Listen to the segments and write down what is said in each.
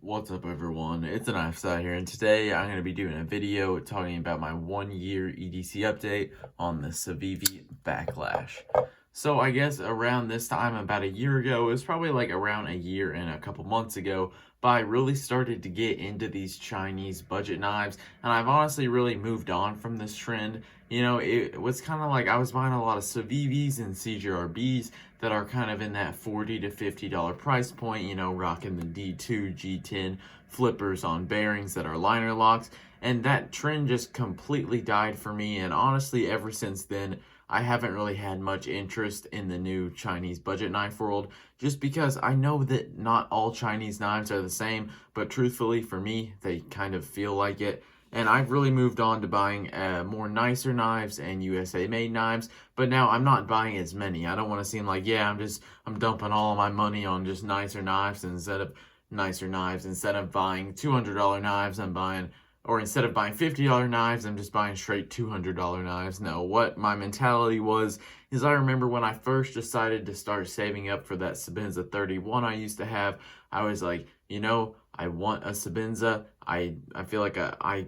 What's up everyone, it's a Knife Side here, and today I'm going to be doing a video talking about my 1-year EDC update on the Civivi Baklash. So I guess around this time, about a year ago, it was probably like around a year and a couple months ago, but I really started to get into these Chinese budget knives, and I've honestly really moved on from this trend. You know, it was kind of like I was buying a lot of Civivis and CJRBs that are kind of in that $40 to $50 price point, you know, rocking the D2, G10 flippers on bearings that are liner locks, and that trend just completely died for me, and honestly, ever since then, I haven't really had much interest in the new Chinese budget knife world, just because I know that not all Chinese knives are the same, but truthfully for me, they kind of feel like it. And I've really moved on to buying more nicer knives and USA made knives, but now I'm not buying as many. I don't want to seem like, yeah, I'm dumping all of my money on just nicer knives instead of buying $200 knives, instead of buying $50 knives, I'm just buying straight $200 knives. No, what my mentality was is I remember when I first decided to start saving up for that Sebenza 31 I used to have, I was like, you know, I want a Sebenza. I feel like I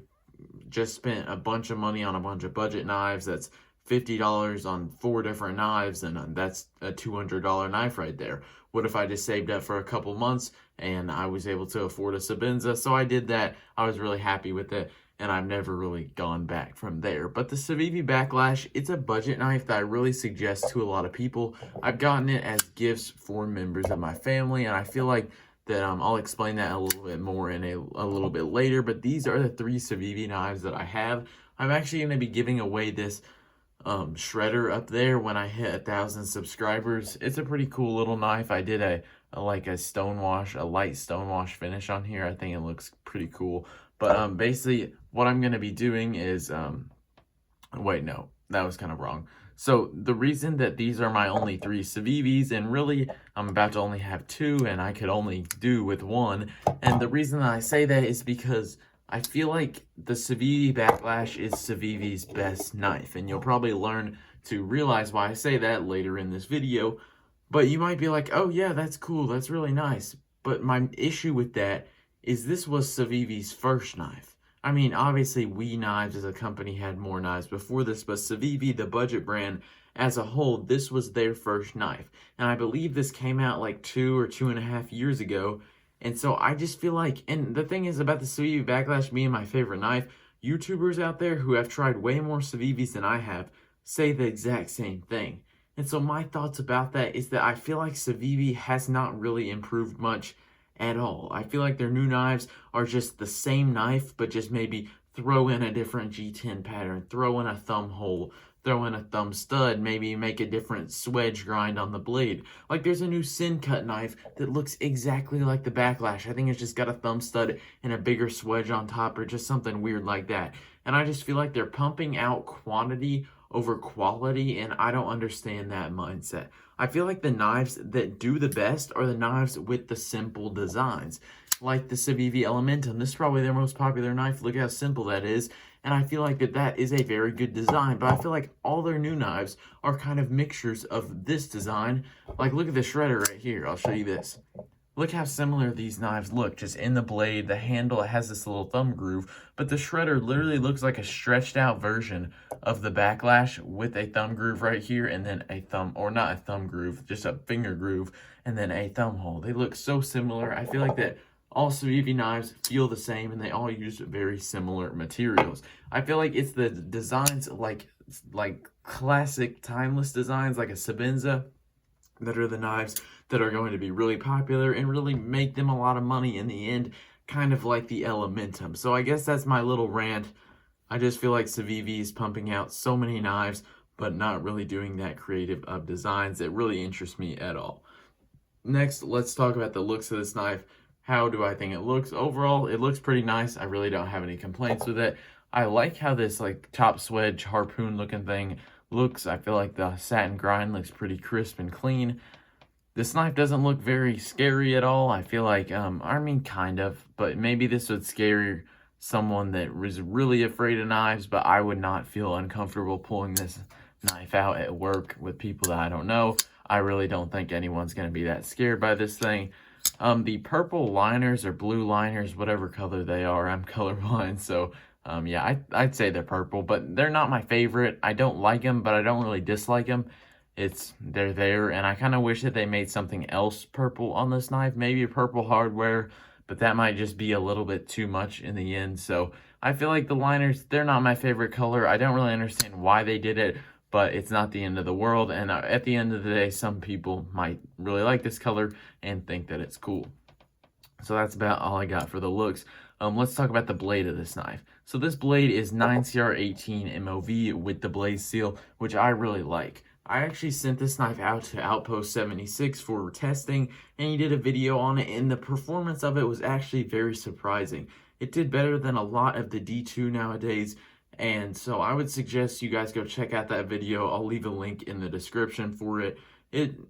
just spent a bunch of money on a bunch of budget knives. That's $50 on 4 different knives, and that's a $200 knife right there. What if I just saved up for a couple months and I was able to afford a Sebenza? So I did that. I was really happy with it, and I've never really gone back from there. But the Civivi Baklash, it's a budget knife that I really suggest to a lot of people. I've gotten it as gifts for members of my family, and I feel like that I'll explain that a little bit more in a little bit later. But these are the 3 Civivi knives that I have. I'm actually going to be giving away this shredder up there when I hit 1,000 subscribers. It's a pretty cool little knife. I did a light stonewash finish on here. I think it looks pretty cool. But basically what I'm going to be doing is wait, no, that was kind of wrong. So the reason that these are my only 3 Civivis, and really I'm about to only have 2 and I could only do with 1, and the reason that I say that is because I feel like the Civivi Baklash is Civivi's best knife, and you'll probably learn to realize why I say that later in this video. But you might be like, oh yeah, that's cool, that's really nice. But my issue with that is this was Civivi's first knife. I mean, obviously, We Knives as a company had more knives before this, but Civivi, the budget brand, as a whole, this was their first knife. And I believe this came out like 2 or 2.5 years ago. And so I just feel like, and the thing is about the Civivi Baklash being my favorite knife, YouTubers out there who have tried way more Civivis than I have say the exact same thing. And so my thoughts about that is that I feel like Civivi has not really improved much at all. I feel like their new knives are just the same knife, but just maybe throw in a different G10 pattern, throw in a thumb hole, throw in a thumb stud, maybe make a different swedge grind on the blade. Like there's a new Sin Cut knife that looks exactly like the Baklash. I think it's just got a thumb stud and a bigger swedge on top, or just something weird like that. And I just feel like they're pumping out quantity over quality, and I don't understand that mindset. I feel like the knives that do the best are the knives with the simple designs, like the Civivi Elementum. This is probably their most popular knife. Look how simple that is. And I feel like that is a very good design, but I feel like all their new knives are kind of mixtures of this design. Like, look at the shredder right here. I'll show you this. Look how similar these knives look, just in the blade. The handle, it has this little thumb groove, but the shredder literally looks like a stretched out version of the Baklash with a thumb groove right here, and then a thumb, or not a thumb groove, just a finger groove, and then a thumb hole. They look so similar. I feel like that all Civivi knives feel the same, and they all use very similar materials. I feel like it's the designs, like classic timeless designs, like a Sebenza, that are the knives that are going to be really popular and really make them a lot of money in the end, kind of like the Elementum. So I guess that's my little rant. I just feel like Civivi is pumping out so many knives, but not really doing that creative of designs that really interest me at all. Next, let's talk about the looks of this knife. How do I think it looks? Overall, it looks pretty nice. I really don't have any complaints with it. I like how this like top swedge harpoon looking thing looks. I feel like the satin grind looks pretty crisp and clean. This knife doesn't look very scary at all. I feel like, I mean, kind of, but maybe this would scare someone that was really afraid of knives, but I would not feel uncomfortable pulling this knife out at work with people that I don't know. I really don't think anyone's going to be that scared by this thing. The purple liners or blue liners, whatever color they are, I'm colorblind, so yeah, I'd say they're purple, but they're not my favorite. I don't like them, but I don't really dislike them. They're there, and I kind of wish that they made something else purple on this knife, maybe a purple hardware, but that might just be a little bit too much in the end. So I feel like the liners, they're not my favorite color. I don't really understand why they did it, but it's not the end of the world. And at the end of the day, some people might really like this color and think that it's cool. So that's about all I got for the looks. Let's talk about the blade of this knife. So this blade is 9CR18 MOV with the blade seal, which I really like. I actually sent this knife out to Outpost 76 for testing, and he did a video on it, and the performance of it was actually very surprising. It did better than a lot of the D2 nowadays, and so I would suggest you guys go check out that video. I'll leave a link in the description for it.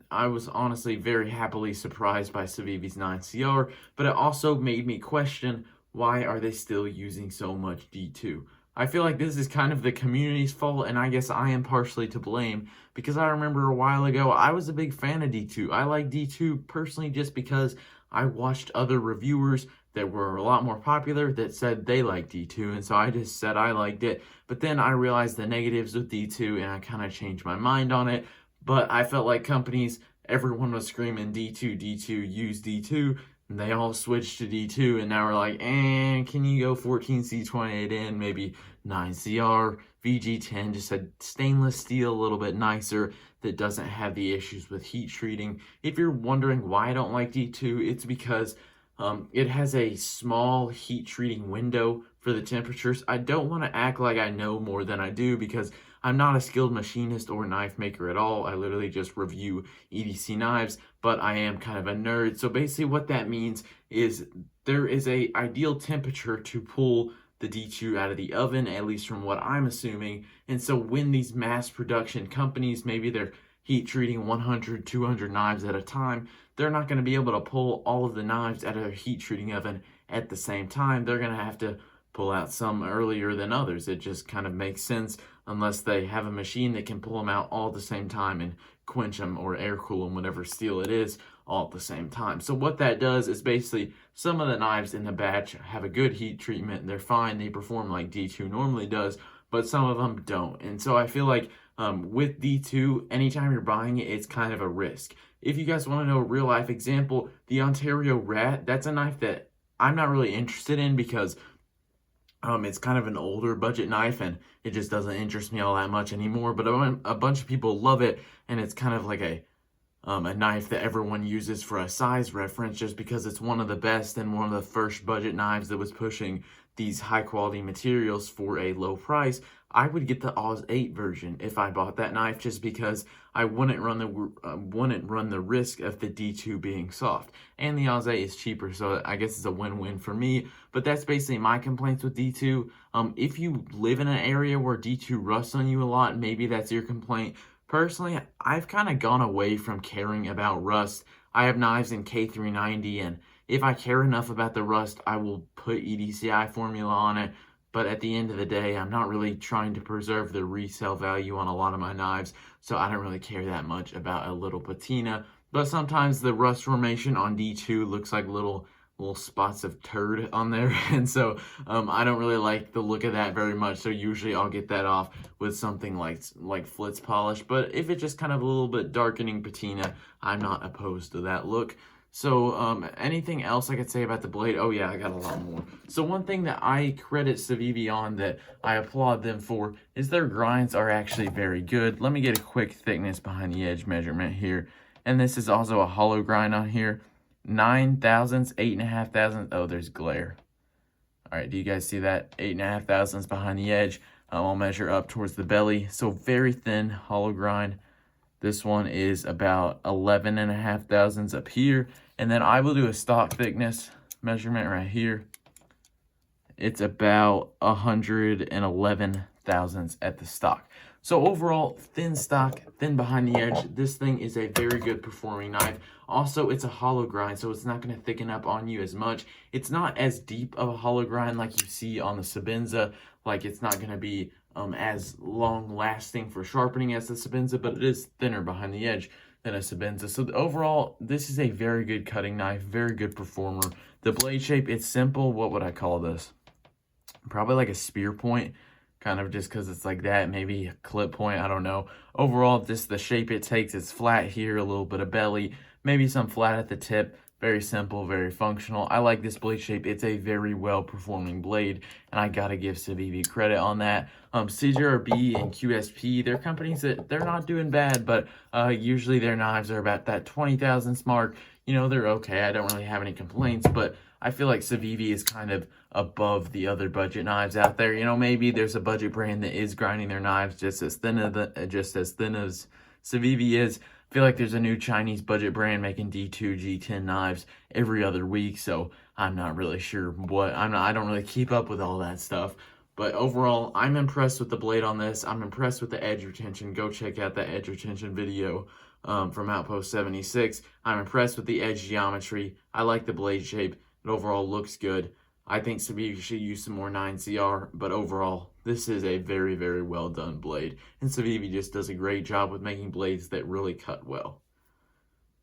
I was honestly very happily surprised by Civivi's 9CR, but it also made me question, why are they still using so much D2? I feel like this is kind of the community's fault, and I guess I am partially to blame, because I remember a while ago, I was a big fan of D2. I like D2 personally just because I watched other reviewers that were a lot more popular that said they liked D2, and so I just said I liked it. But then I realized the negatives with D2, and I kind of changed my mind on it. But I felt like companies, everyone was screaming D2, D2, use D2, and they all switched to D2, and now we're like, can you go 14C28N, maybe 9CR, VG10, just a stainless steel, a little bit nicer, that doesn't have the issues with heat treating. If you're wondering why I don't like D2, it's because it has a small heat treating window for the temperatures. I don't want to act like I know more than I do, because I'm not a skilled machinist or knife maker at all. I literally just review EDC knives, but I am kind of a nerd. So basically what that means is there is a ideal temperature to pull the D2 out of the oven, at least from what I'm assuming. And so when these mass production companies, maybe they're heat treating 100, 200 knives at a time, they're not going to be able to pull all of the knives out of their heat treating oven at the same time. They're going to have to pull out some earlier than others. It just kind of makes sense, unless they have a machine that can pull them out all at the same time and quench them or air cool them, whatever steel it is, all at the same time. So what that does is basically some of the knives in the batch have a good heat treatment. They're fine. They perform like D2 normally does, but some of them don't. And so I feel like with D2, anytime you're buying it, it's kind of a risk. If you guys want to know a real life example, the Ontario Rat, that's a knife that I'm not really interested in, because it's kind of an older budget knife, and it just doesn't interest me all that much anymore. But a bunch of people love it, and it's kind of like a knife that everyone uses for a size reference, just because it's one of the best and one of the first budget knives that was pushing these high quality materials for a low price. I would get the Oz 8 version if I bought that knife, just because I wouldn't run the risk of the D2 being soft. And the Oz 8 is cheaper, so I guess it's a win-win for me. But that's basically my complaints with D2. If you live in an area where D2 rusts on you a lot, maybe that's your complaint. Personally, I've kind of gone away from caring about rust. I have knives in K390, and if I care enough about the rust, I will put EDCI formula on it. But at the end of the day, I'm not really trying to preserve the resale value on a lot of my knives, so I don't really care that much about a little patina. But sometimes the rust formation on D2 looks like little spots of turd on there, and so I don't really like the look of that very much. So usually I'll get that off with something like Flitz polish. But if it's just kind of a little bit darkening patina, I'm not opposed to that look. So anything else I could say about the blade? Oh yeah, I got a lot more. So one thing that I credit Civivi on, that I applaud them for, is their grinds are actually very good. Let me get a quick thickness behind the edge measurement here. And this is also a hollow grind on here. 9 thousandths, 8.5 thousandths. Oh, there's glare. All right, do you guys see that? 8.5 thousandths behind the edge. I'll measure up towards the belly. So very thin hollow grind. This one is about 11.5 thousandths up here. And then I will do a stock thickness measurement right here. It's about 111 thousandths at the stock. So overall, thin stock, thin behind the edge. This thing is a very good performing knife. Also, it's a hollow grind, so it's not going to thicken up on you as much. It's not as deep of a hollow grind like you see on the Sabenza. Like, it's not going to be as long lasting for sharpening as the Sabenza, but it is thinner behind the edge. than a Sabenza. So overall, this is a very good cutting knife, very good performer. The blade shape, it's simple. What would I call this? Probably like a spear point, kind of just because it's like that, maybe a clip point, I don't know. Overall, just the shape it takes, it's flat here, a little bit of belly, maybe some flat at the tip. Very simple, very functional. I like this blade shape. It's a very well performing blade, and I gotta give Civivi credit on that. CJRB and QSP, they're companies that they're not doing bad, but usually their knives are about that 20,000 mark. You know, they're okay. I don't really have any complaints, but I feel like Civivi is kind of above the other budget knives out there. You know, maybe there's a budget brand that is grinding their knives just as thin as Civivi is. I feel like there's a new Chinese budget brand making D2, G10 knives every other week, so I'm not really sure I don't really keep up with all that stuff. But overall, I'm impressed with the blade on this. I'm impressed with the edge retention. Go check out that edge retention video from Outpost 76. I'm impressed with the edge geometry. I like the blade shape. It overall looks good. I think Civivi should use some more 9CR, but overall, this is a very, very well done blade. And Civivi just does a great job with making blades that really cut well.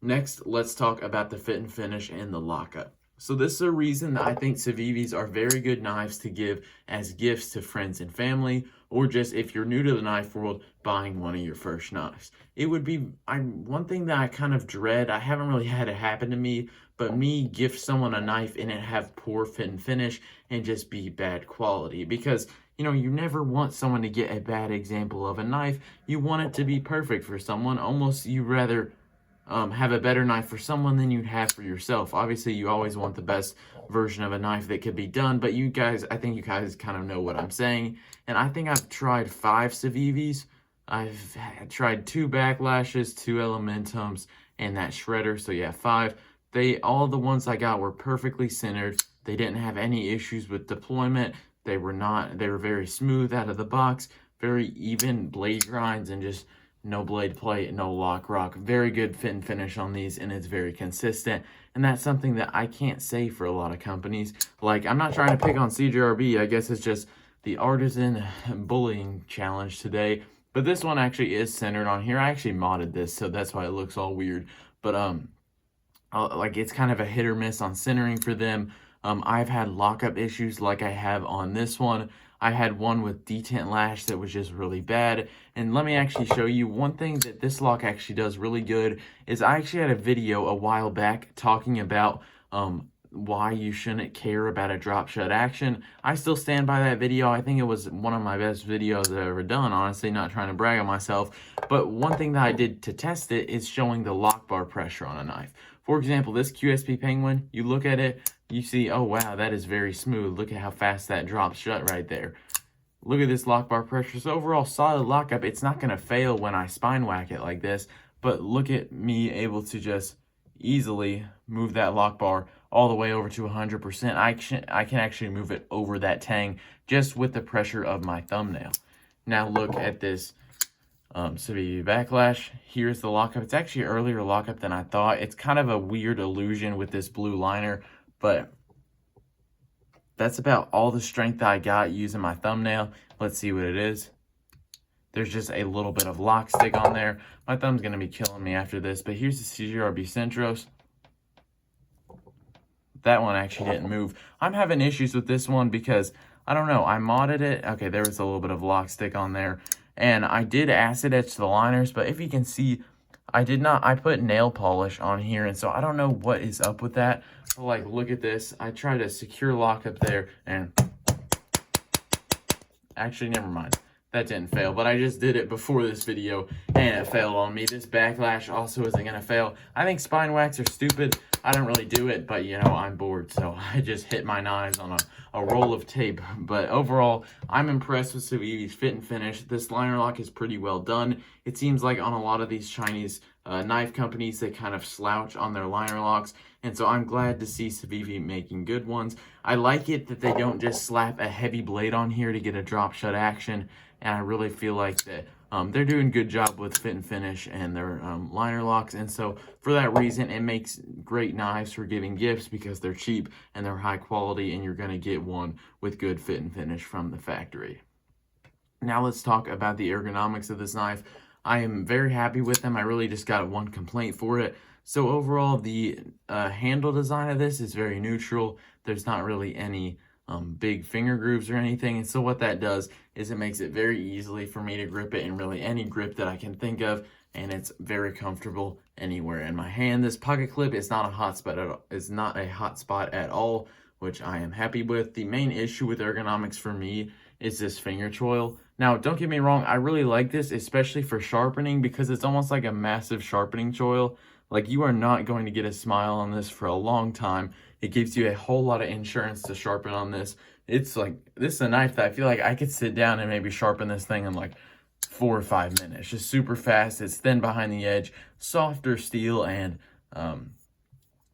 Next, let's talk about the fit and finish and the lockup. So this is a reason that I think Civivis are very good knives to give as gifts to friends and family, or just if you're new to the knife world, buying one of your first knives. It would be one thing that I kind of dread. I haven't really had it happen to me, but me gift someone a knife and it have poor fit and finish and just be bad quality, because you know, you never want someone to get a bad example of a knife. You want it to be perfect for someone. Almost you rather have a better knife for someone than you'd have for yourself. Obviously, you always want the best version of a knife that could be done, but I think you guys kind of know what I'm saying. And I think I've tried 5 Civivis. I've tried 2 Backlashes, 2 Elementums, and that Shredder. So yeah, 5. All the ones I got were perfectly centered. They didn't have any issues with deployment. They were very smooth out of the box, very even blade grinds, and just no blade plate, no lock rock. Very good fit and finish on these, and it's very consistent. And that's something that I can't say for a lot of companies. Like, I'm not trying to pick on CJRB. I guess it's just the artisan bullying challenge today. But this one actually is centered on here. I actually modded this, so that's why it looks all weird. But like, it's kind of a hit or miss on centering for them. I've had lockup issues like I have on this one. I had one with detent lash that was just really bad. And let me actually show you one thing that this lock actually does really good is I actually had a video a while back talking about why you shouldn't care about a drop shut action. I still stand by that video. I think it was one of my best videos I've ever done, honestly, not trying to brag on myself. But one thing that I did to test it is showing the lock bar pressure on a knife. For example, this QSP Penguin, you look at it, you see, oh wow, that is very smooth. Look at how fast that drops shut right there. Look at this lock bar pressure. So overall, solid lockup. It's not going to fail when I spine whack it like this, but look at me able to just easily move that lock bar all the way over to 100%. I can actually move it over that tang just with the pressure of my thumbnail. Now look at this Civivi Baklash. Here's the lockup. It's actually an earlier lockup than I thought. It's kind of a weird illusion with this blue liner, but that's about all the strength I got using my thumbnail. Let's see what it is. There's just a little bit of lock stick on there. My thumb's going to be killing me after this, but here's the CJRB Centros. That one actually didn't move. I'm having issues with this one because, I don't know, I modded it. Okay, there was a little bit of lock stick on there. And I did acid etch the liners, but if you can see, I put nail polish on here, and so I don't know what is up with that. But like, look at this. I tried to secure lock up there, and actually, never mind. That didn't fail, but I just did it before this video, and it failed on me. This Backlash also isn't going to fail. I think spine whacks are stupid. I don't really do it, but, you know, I'm bored, so I just hit my knives on a roll of tape. But overall, I'm impressed with Civivi's fit and finish. This liner lock is pretty well done. It seems like on a lot of these Chinese knife companies, they kind of slouch on their liner locks, and so I'm glad to see Civivi making good ones. I like it that they don't just slap a heavy blade on here to get a drop shut action, and I really feel like that they're doing a good job with fit and finish and their liner locks, and so for that reason, it makes great knives for giving gifts because they're cheap and they're high quality, and you're going to get one with good fit and finish from the factory. Now let's talk about the ergonomics of this knife. I am very happy with them. I really just got one complaint for it. So overall, the handle design of this is very neutral. There's not really any big finger grooves or anything. And so what that does is it makes it very easily for me to grip it in really any grip that I can think of. And it's very comfortable anywhere in my hand. This pocket clip is not a hot spot at all. It's not a hot spot at all, which I am happy with. The main issue with ergonomics for me is this finger choil. Now, don't get me wrong, I really like this, especially for sharpening, because it's almost like a massive sharpening choil. Like, you are not going to get a smile on this for a long time. It gives you a whole lot of insurance to sharpen on this. It's like, this is a knife that I feel like I could sit down and maybe sharpen this thing in like 4 or 5 minutes. Just super fast. It's thin behind the edge, softer steel, and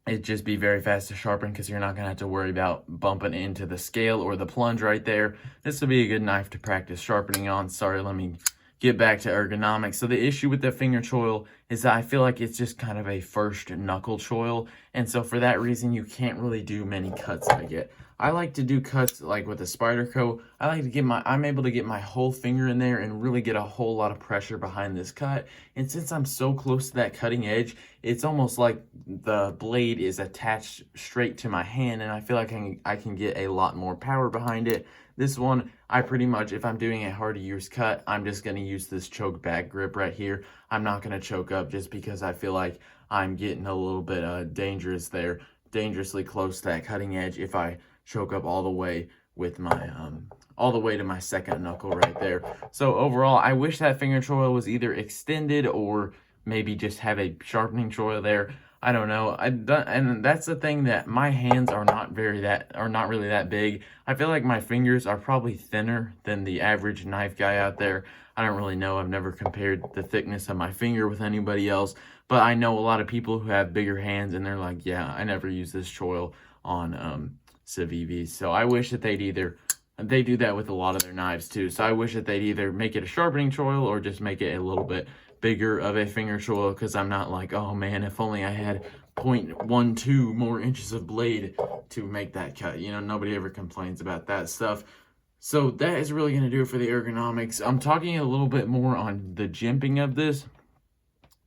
it'd just be very fast to sharpen because you're not going to have to worry about bumping into the scale or the plunge right there. This would be a good knife to practice sharpening on. Sorry, let me get back to ergonomics. So the issue with the finger choil is that I feel like it's just kind of a first knuckle choil. And so for that reason, you can't really do many cuts like it. I like to do cuts like with a Spyderco. I'm able to get my whole finger in there and really get a whole lot of pressure behind this cut. And since I'm so close to that cutting edge, it's almost like the blade is attached straight to my hand, and I feel like I can get a lot more power behind it. This one, I pretty much, if I'm doing a hard to use cut, I'm just going to use this choke back grip right here. I'm not going to choke up just because I feel like I'm getting a little bit dangerously close to that cutting edge if I choke up all the way with my all the way to my second knuckle right there. So overall, I wish that finger choil was either extended or maybe just have a sharpening choil there. I don't know. And that's the thing, that my hands are not really that big. I feel like my fingers are probably thinner than the average knife guy out there. I don't really know. I've never compared the thickness of my finger with anybody else, but I know a lot of people who have bigger hands, and they're like, yeah, I never use this choil on Civivi. So I wish that they do that with a lot of their knives too. So I wish that they'd either make it a sharpening choil or just make it a little bit bigger of a finger choil, because I'm not like, oh man, if only I had 0.12 more inches of blade to make that cut. You know, nobody ever complains about that stuff. So that is really going to do it for the ergonomics. I'm talking a little bit more on the jimping of this.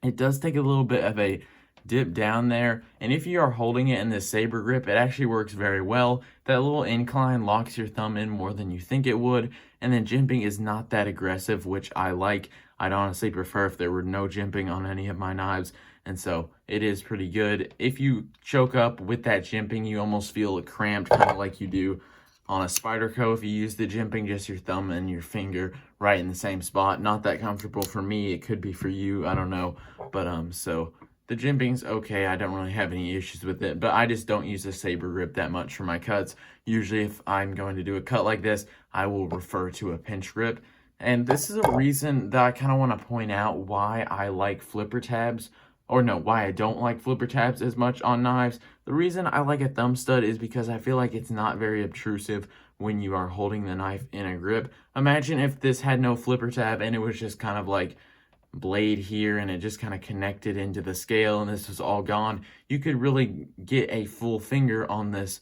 It does take a little bit of a dip down there, and if you are holding it in this saber grip, it actually works very well. That little incline locks your thumb in more than you think it would, and then jimping is not that aggressive, which I like. I'd honestly prefer if there were no jimping on any of my knives, and so it is pretty good. If you choke up with that jimping, you almost feel cramped, kind of like you do on a Spyderco if you use the jimping, just your thumb and your finger right in the same spot. Not that comfortable for me. It could be for you, I don't know, but so the jimping's okay. I don't really have any issues with it, but I just don't use the saber grip that much for my cuts. Usually if I'm going to do a cut like this, I will refer to a pinch grip. And this is a reason that I kind of want to point out why I like flipper tabs, or no, why I don't like flipper tabs as much on knives. The reason I like a thumb stud is because I feel like it's not very obtrusive when you are holding the knife in a grip. Imagine if this had no flipper tab and it was just kind of like blade here and it just kind of connected into the scale and this was all gone. You could really get a full finger on this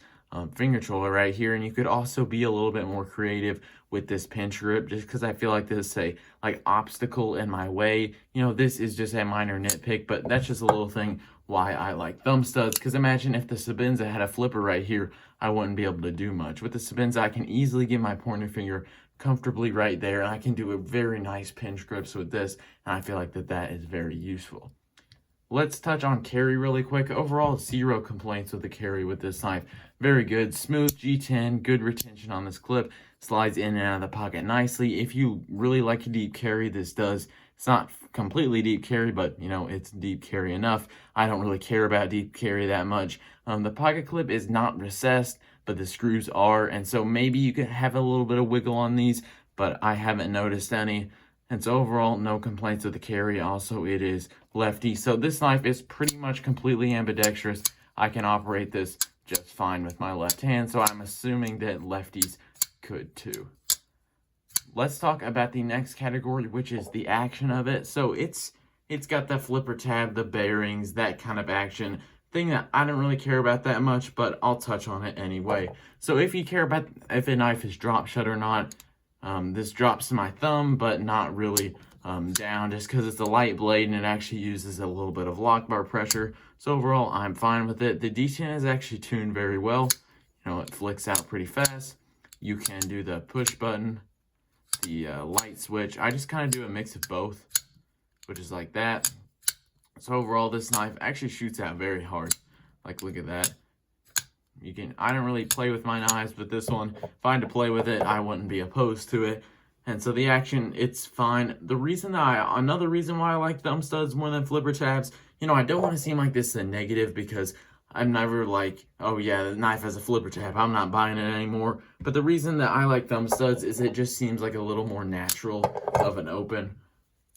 finger choil right here, and you could also be a little bit more creative with this pinch grip, just because I feel like this is a obstacle in my way. You know, this is just a minor nitpick, but that's just a little thing why I like thumb studs. Because imagine if the Sabenza had a flipper right here, I wouldn't be able to do much. With the Sabenza, I can easily get my pointer finger comfortably right there, and I can do a very nice pinch grips with this, and I feel like that is very useful. Let's touch on carry really quick. Overall, 0 complaints with the carry with this knife. Very good, smooth G10, good retention on this clip, slides in and out of the pocket nicely. If you really like a deep carry, this does. It's not completely deep carry, but you know, it's deep carry enough. I don't really care about deep carry that much. The pocket clip is not recessed, but the screws are, and so maybe you could have a little bit of wiggle on these, but I haven't noticed any. And so overall, no complaints with the carry. Also, it is lefty. So this knife is pretty much completely ambidextrous. I can operate this just fine with my left hand, so I'm assuming that lefties could too. Let's talk about the next category, which is the action of it. So it's got the flipper tab, the bearings, that kind of action. Thing that I don't really care about that much, but I'll touch on it anyway. So if you care about if a knife is drop shut or not, this drops to my thumb, but not really down just because it's a light blade and it actually uses a little bit of lock bar pressure. So overall, I'm fine with it. The D10 is actually tuned very well. You know, it flicks out pretty fast. You can do the push button, the light switch. I just kind of do a mix of both, which is like that. So overall, this knife actually shoots out very hard. Like, look at that. I don't really play with my knives, but this one, if I had to play with it, I wouldn't be opposed to it. And so the action, it's fine. Another reason why I like thumb studs more than flipper tabs, you know, I don't want to seem like this is a negative because I'm never like, oh yeah, the knife has a flipper tab, I'm not buying it anymore. But the reason that I like thumb studs is it just seems like a little more natural of an open.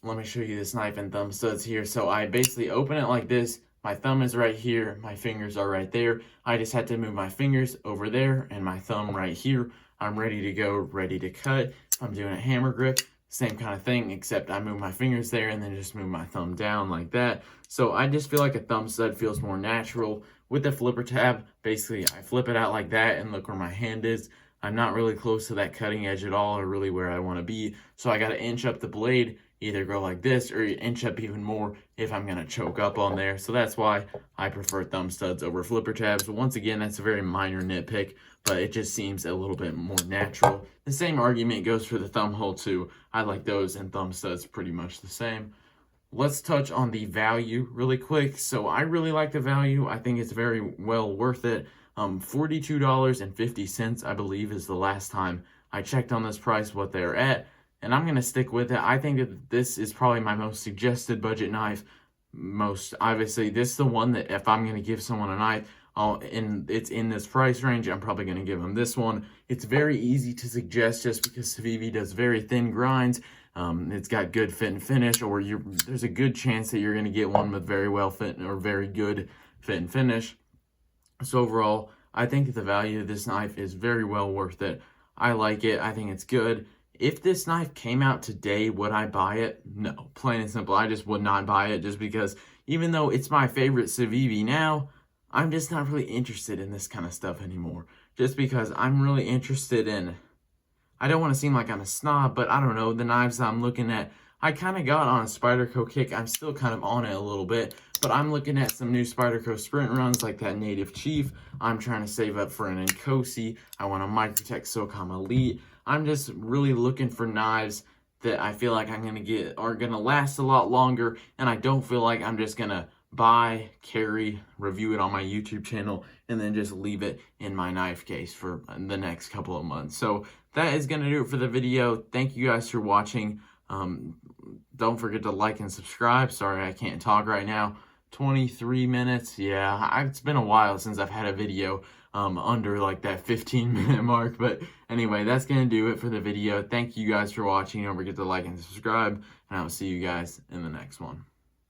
Let me show you this knife and thumb studs here. So I basically open it like this. My thumb is right here, my fingers are right there. I just had to move my fingers over there and my thumb right here. I'm ready to go, ready to cut. I'm doing a hammer grip, same kind of thing, except I move my fingers there and then just move my thumb down like that. So I just feel like a thumb stud feels more natural. With the flipper tab, basically I flip it out like that and look where my hand is. I'm not really close to that cutting edge at all or really where I want to be. So I got to inch up the blade, either go like this or inch up even more if I'm going to choke up on there. So that's why I prefer thumb studs over flipper tabs. But once again, that's a very minor nitpick, but it just seems a little bit more natural. The same argument goes for the thumb hole too. I like those and thumb studs pretty much the same. Let's touch on the value really quick. So I really like the value. I think it's very well worth it. $42.50, I believe, is the last time I checked on this price, what they're at. And I'm going to stick with it. I think that this is probably my most suggested budget knife. Obviously, this is the one that if I'm going to give someone a knife, it's in this price range, I'm probably going to give them this one. It's very easy to suggest just because Civivi does very thin grinds. It's got good fit and finish, or there's a good chance that you're going to get one with very well fit or very good fit and finish. So overall, I think that the value of this knife is very well worth it. I like it. I think it's good. If this knife came out today, would I buy it? No, plain and simple. I just would not buy it just because even though it's my favorite Civivi now, I'm just not really interested in this kind of stuff anymore. Just because I'm really interested in, I don't want to seem like I'm a snob, but I don't know, the knives that I'm looking at, I kind of got on a Spyderco kick. I'm still kind of on it a little bit, but I'm looking at some new Spyderco sprint runs like that Native Chief. I'm trying to save up for an Nkosi. I want a Microtech SOCOM Elite. I'm just really looking for knives that I feel like I'm going to get are going to last a lot longer, and I don't feel like I'm just going to buy, carry, review it on my YouTube channel, and then just leave it in my knife case for the next couple of months. So that is going to do it for the video. Thank you guys for watching. Don't forget to like and subscribe. Sorry, I can't talk right now. 23 minutes. Yeah, it's been a while since I've had a video under like that 15-minute mark. But anyway, that's going to do it for the video. Thank you guys for watching. Don't forget to like and subscribe, and I will see you guys in the next one.